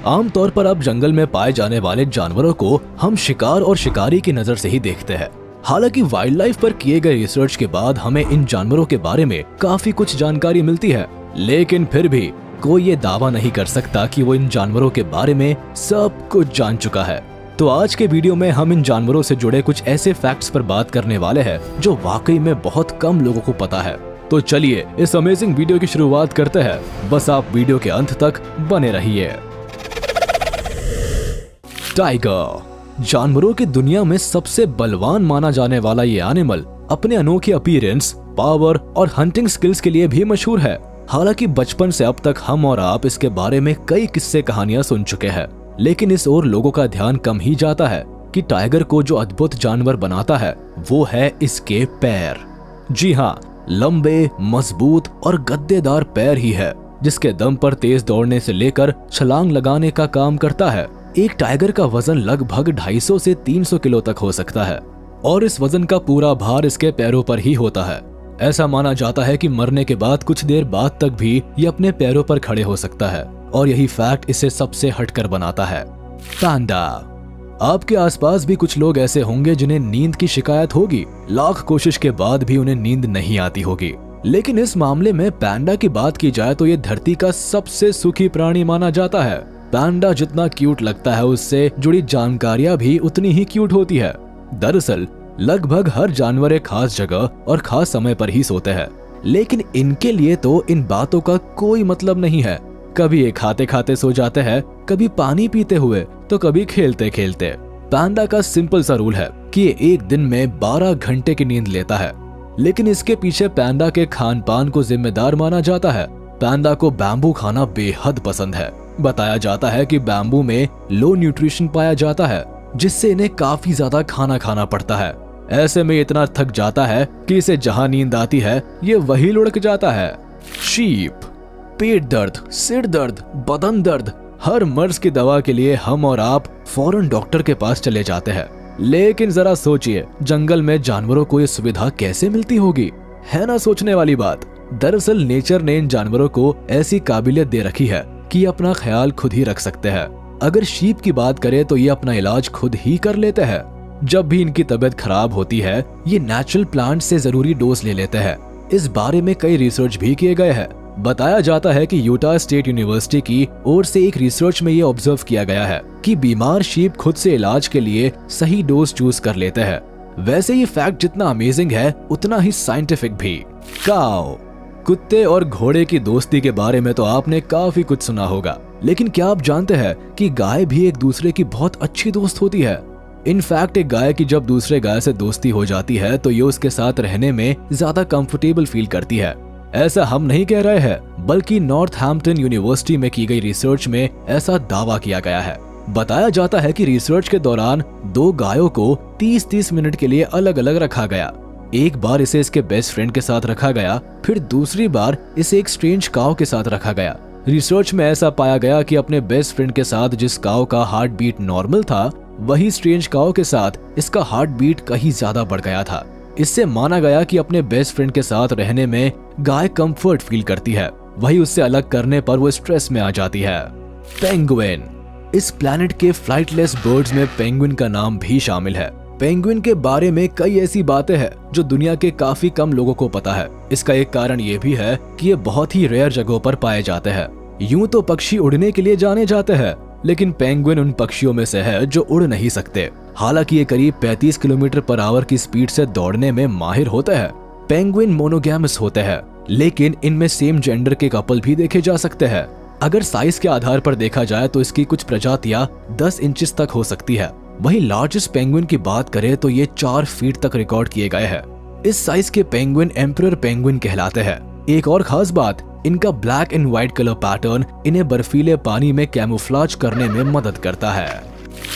आमतौर पर आप जंगल में पाए जाने वाले जानवरों को हम शिकार और शिकारी की नजर से ही देखते हैं। हालांकि वाइल्ड लाइफ पर किए गए रिसर्च के बाद हमें इन जानवरों के बारे में काफी कुछ जानकारी मिलती है, लेकिन फिर भी कोई ये दावा नहीं कर सकता कि वो इन जानवरों के बारे में सब कुछ जान चुका है। तो आज के वीडियो में हम इन जानवरों से जुड़े कुछ ऐसे फैक्ट्स पर बात करने वाले हैं जो वाकई में बहुत कम लोगों को पता है। तो चलिए इस अमेजिंग वीडियो की शुरुआत करते हैं। बस आप वीडियो के अंत तक बने रहिए। टाइगर जानवरों की दुनिया में सबसे बलवान माना जाने वाला ये एनिमल अपने अनोखे अपीयरेंस, पावर और हंटिंग स्किल्स के लिए भी मशहूर है। हालांकि बचपन से अब तक हम और आप इसके बारे में कई किस्से कहानियां सुन चुके हैं, लेकिन इस ओर लोगों का ध्यान कम ही जाता है कि टाइगर को जो अद्भुत जानवर बनाता है वो है इसके पैर। जी हाँ, लंबे, मजबूत और गद्देदार पैर ही है जिसके दम पर तेज दौड़ने से लेकर छलांग लगाने का काम करता है। एक टाइगर का वजन लगभग 250 से 300 किलो तक हो सकता है और इस वजन का पूरा भार इसके पैरों पर ही होता है। ऐसा माना जाता है कि मरने के बाद कुछ देर बाद तक भी ये अपने पैरों पर खड़े हो सकता है और यही फैक्ट इसे सबसे हटकर बनाता है। पैंडा। आपके आसपास भी कुछ लोग ऐसे होंगे जिन्हें नींद की शिकायत होगी, लाख कोशिश के बाद भी उन्हें नींद नहीं आती होगी, लेकिन इस मामले में पैंडा की बात की जाए तो ये धरती का सबसे सुखी प्राणी माना जाता है। पैंडा जितना क्यूट लगता है उससे जुड़ी जानकारियां भी उतनी ही क्यूट होती है। दरअसल लगभग हर जानवर एक खास जगह और खास समय पर ही सोते हैं, लेकिन इनके लिए तो इन बातों का कोई मतलब नहीं है। कभी ये खाते खाते सो जाते हैं, कभी पानी पीते हुए, तो कभी खेलते खेलते। पैंडा का सिंपल सा रूल है कि ये एक दिन में 12 घंटे की नींद लेता है, लेकिन इसके पीछे पैंडा के खान पान को जिम्मेदार माना जाता है। पैंडा को बैम्बू खाना बेहद पसंद है। बताया जाता है कि बैम्बू में लो न्यूट्रिशन पाया जाता है, जिससे इन्हें काफी ज्यादा खाना खाना पड़ता है। ऐसे में इतना थक जाता है कि इसे जहां नींद आती है ये वही लुढ़क जाता है। शीप। पेट दर्द, सिर दर्द, बदन दर्द, हर मर्ज की दवा के लिए हम और आप फौरन डॉक्टर के पास चले जाते हैं, लेकिन जरा सोचिए जंगल में जानवरों को ये सुविधा कैसे मिलती होगी? है ना सोचने वाली बात। दरअसल नेचर ने इन जानवरों को ऐसी काबिलियत दे रखी है कि अपना ख्याल खुद ही रख सकते हैं। अगर शीप की बात करें तो ये अपना इलाज खुद ही कर लेते हैं। जब भी इनकी तबीयत खराब होती है ये नेचुरल प्लांट से जरूरी डोज ले लेते हैं। इस बारे में कई रिसर्च भी किए गए हैं। बताया जाता है कि यूटा स्टेट यूनिवर्सिटी की ओर से एक रिसर्च में ये ऑब्जर्व किया गया है कि बीमार शीप खुद से इलाज के लिए सही डोज चूज कर लेते हैं। वैसे ये फैक्ट जितना अमेजिंग है उतना ही साइंटिफिक भी। काऊ। कुत्ते और घोड़े की दोस्ती के बारे में तो आपने काफी कुछ सुना होगा, लेकिन क्या आप जानते हैं कि गाय भी एक दूसरे की बहुत अच्छी दोस्त होती है? इनफैक्ट एक गाय की जब दूसरे गाय से दोस्ती हो जाती है तो ये उसके साथ रहने में ज्यादा कंफर्टेबल फील करती है। ऐसा हम नहीं कह रहे हैं, बल्कि नॉर्थहैम्पटन यूनिवर्सिटी में की गई रिसर्च में ऐसा दावा किया गया है। बताया जाता है कि रिसर्च के दौरान 2 गायों को 30-30 मिनट के लिए अलग अलग रखा गया। एक बार इसे इसके बेस्ट फ्रेंड के साथ रखा गया, फिर दूसरी बार इसे एक स्ट्रेंज काऊ के साथ रखा गया। रिसर्च में ऐसा पाया गया कि अपने बेस्ट फ्रेंड के साथ जिस काऊ का हार्ट बीट नॉर्मल था, वही स्ट्रेंज काऊ के साथ इसका हार्ट बीट कहीं ज्यादा बढ़ गया था। इससे माना गया कि अपने बेस्ट फ्रेंड के साथ रहने में गाय कंफर्ट फील करती है, वही उससे अलग करने पर वो स्ट्रेस में आ जाती है। पेंगुइन। इस प्लैनेट के फ्लाइटलेस बर्ड्स में पेंगुइन का नाम भी शामिल है। पेंगुइन के बारे में कई ऐसी बातें हैं जो दुनिया के काफी कम लोगों को पता है। इसका एक कारण ये भी है कि ये बहुत ही रेयर जगहों पर पाए जाते हैं। यूं तो पक्षी उड़ने के लिए जाने जाते हैं, लेकिन पेंगुइन उन पक्षियों में से है जो उड़ नहीं सकते। हालांकि ये करीब 35 किलोमीटर पर आवर की स्पीड से दौड़ने में माहिर होते हैं। पेंगुइन मोनोगैमस होते हैं, लेकिन इनमें सेम जेंडर के कपल भी देखे जा सकते हैं। अगर साइज के आधार पर देखा जाए तो इसकी कुछ प्रजातियां 10 इंचेस तक हो सकती है। वहीं लार्जेस्ट पेंगुइन की बात करें तो ये 4 फीट तक रिकॉर्ड किए गए हैं। इस साइज के पेंगुइन एम्परर पेंगुइन कहलाते हैं। एक और खास बात, इनका black and white colour pattern इन्हें बर्फीले पानी में कैमोफ्लेज करने में मदद करता है।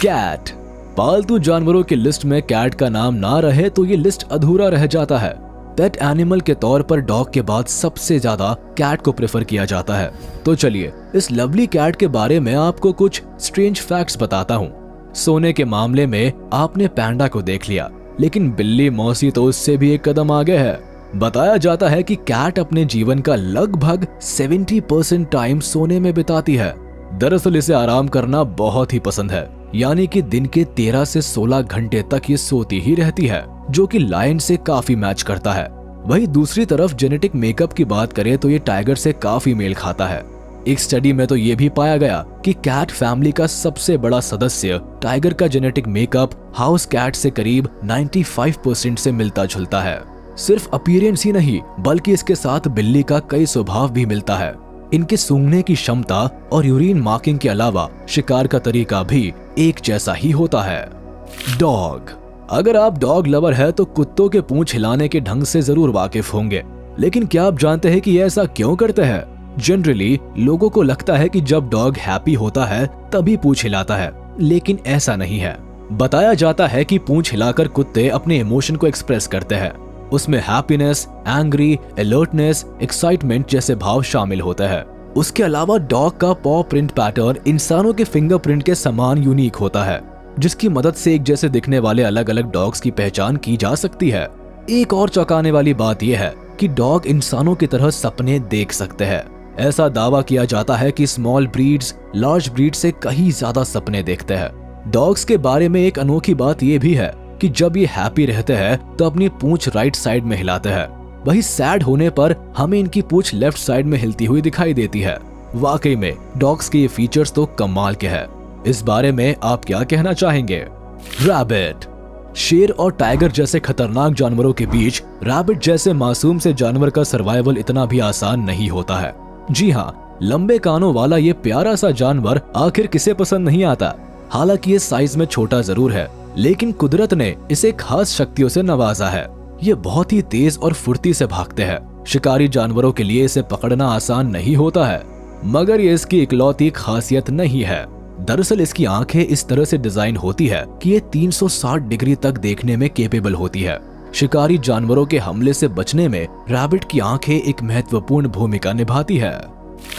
कैट। पालतू जानवरों की लिस्ट में कैट का नाम ना रहे तो ये लिस्ट अधूरा रह जाता है। पेट एनिमल के तौर पर डॉग के बाद सबसे ज्यादा कैट को प्रेफर किया जाता है। तो चलिए इस लवली कैट के बारे में आपको कुछ स्ट्रेंज फैक्ट्स बताता हूँ। सोने के मामले में आपने पैंडा को देख लिया, लेकिन बिल्ली मौसी तो उससे भी एक कदम आगे है। बताया जाता है कि कैट अपने जीवन का लगभग 70% टाइम सोने में बिताती है। दरअसल इसे आराम करना बहुत ही पसंद है, यानी कि दिन के 13 से 16 घंटे तक ये सोती ही रहती है, जो कि लायन से काफी मैच करता है। वहीं दूसरी तरफ जेनेटिक मेकअप की बात करें तो ये टाइगर से काफी मेल खाता है। एक स्टडी में तो ये भी पाया गया कि कैट फैमिली का सबसे बड़ा सदस्य टाइगर का जेनेटिक मेकअप हाउस कैट से करीब 95% से मिलता जुलता है। सिर्फ अपीयरेंस ही नहीं, बल्कि इसके साथ बिल्ली का कई स्वभाव भी मिलता है। इनके सूंघने की क्षमता और यूरिन मार्किंग के अलावा शिकार का तरीका भी एक जैसा ही होता है। डॉग। अगर आप डॉग लवर है तो कुत्तों के पूंछ हिलाने के ढंग से जरूर वाकिफ होंगे, लेकिन क्या आप जानते हैं कि ये ऐसा क्यों करते हैं? जनरली लोगों को लगता है कि जब डॉग हैप्पी होता है तभी पूंछ हिलाता है, लेकिन ऐसा नहीं है। बताया जाता है कि पूंछ हिलाकर कुत्ते अपने इमोशन को एक्सप्रेस करते हैं। उसमें हैप्पीनेस, एंग्री, अलर्टनेस, एक्साइटमेंट जैसे भाव शामिल होते हैं। उसके अलावा डॉग का पॉ प्रिंट पैटर्न इंसानों के फिंगरप्रिंट के समान यूनिक होता है, जिसकी मदद से एक जैसे दिखने वाले अलग अलग डॉग्स की पहचान की जा सकती है। एक और चौंकाने वाली बात यह है कि डॉग इंसानों की तरह सपने देख सकते हैं। ऐसा दावा किया जाता है कि स्मॉल ब्रीड्स लार्ज ब्रीड से कहीं ज्यादा सपने देखते हैं। डॉग्स के बारे में एक अनोखी बात यह भी है कि जब ये हैप्पी रहते हैं तो अपनी पूंछ राइट साइड में हिलाते हैं, वही सैड होने पर हमें इनकी पूंछ लेफ्ट साइड में हिलती हुई दिखाई देती है। वाकई में डॉग्स के ये फीचर्स तो कमाल के हैं। इस बारे में आप क्या कहना चाहेंगे? रैबिट। शेर और टाइगर जैसे खतरनाक जानवरों के बीच रैबिट जैसे मासूम से जानवर का सर्वाइवल इतना भी आसान नहीं होता है। जी हाँ, लंबे कानों वाला ये प्यारा सा जानवर आखिर किसे पसंद नहीं आता। हालांकि ये साइज में छोटा जरूर है, लेकिन कुदरत ने इसे खास शक्तियों से नवाजा है। ये बहुत ही तेज और फुर्ती से भागते हैं। शिकारी जानवरों के लिए इसे पकड़ना आसान नहीं होता है, मगर ये इसकी इकलौती खासियत नहीं है। दरअसल इसकी आंखें इस तरह से डिजाइन होती है कि ये 360 डिग्री तक देखने में कैपेबल होती है। शिकारी जानवरों के हमले से बचने में रैबिट की आंखें एक महत्वपूर्ण भूमिका निभाती है।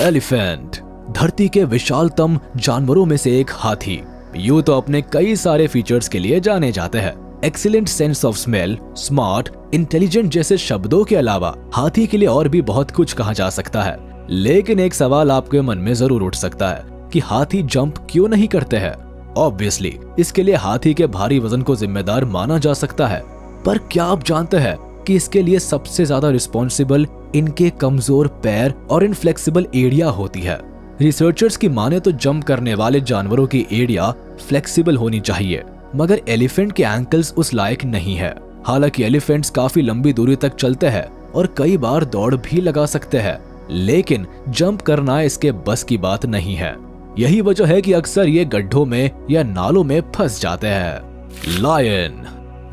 एलिफेंट। धरती के विशालतम जानवरों में से एक हाथी। यूं तो अपने कई सारे फीचर्स के लिए जाने जाते हैं। Excellent sense of smell, smart, intelligent जैसे शब्दों के अलावा हाथी के लिए और भी बहुत कुछ कहा जा सकता है। लेकिन एक सवाल आपके मन में जरूर उठ सकता है कि हाथी जंप क्यों नहीं करते हैं? ऑब्वियसली इसके लिए हाथी के भारी वजन को जिम्मेदार माना जा सकता है, पर क्या आप जानते हैं कि इसके लिए सबसे ज्यादा रिस्पॉन्सिबल इनके कमजोर पैर और इनफ्लेक्सिबल एड़िया होती है। रिसर्चर्स की माने तो जंप करने वाले जानवरों की एड़िया फ्लेक्सिबल होनी चाहिए, मगर एलिफेंट के एंकल्स उस लायक नहीं है। हालांकि एलिफेंट्स काफी लंबी दूरी तक चलते हैं और कई बार दौड़ भी लगा सकते हैं, लेकिन जंप करना इसके बस की बात नहीं है। यही वजह है कि अक्सर ये गड्ढों में या नालों में फंस जाते हैं। लायन।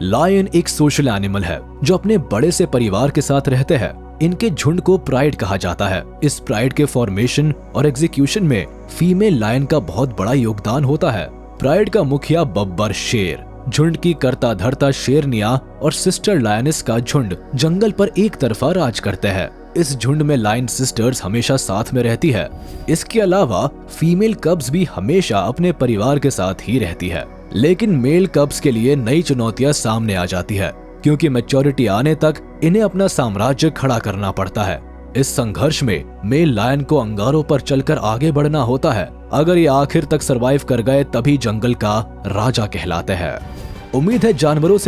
लायन एक सोशल एनिमल है जो अपने बड़े से परिवार के साथ रहते हैं। इनके झुंड को प्राइड कहा जाता है। इस प्राइड के फॉर्मेशन और एग्जीक्यूशन में फीमेल लायन का बहुत बड़ा योगदान होता है। प्राइड का मुखिया बब्बर शेर, झुंड की करता धरता शेरनिया और सिस्टर लायनिस का झुंड जंगल पर एक तरफा राज करते हैं। इस झुंड में लायन सिस्टर्स हमेशा साथ में रहती है। इसके अलावा फीमेल कब्स भी हमेशा अपने परिवार के साथ ही रहती है, लेकिन मेल कब्स के लिए नई चुनौतियां सामने आ जाती है, क्योंकि मैच्योरिटी आने तक इन्हें अपना साम्राज्य खड़ा करना पड़ता है। इस संघर्ष में मेल लायन को अंगारों पर चलकर आगे बढ़ना होता है। अगर ये आखिर तक सरवाइव कर गए तभी जंगल का राजा कहलाते हैं। उम्मीद है जानवरों से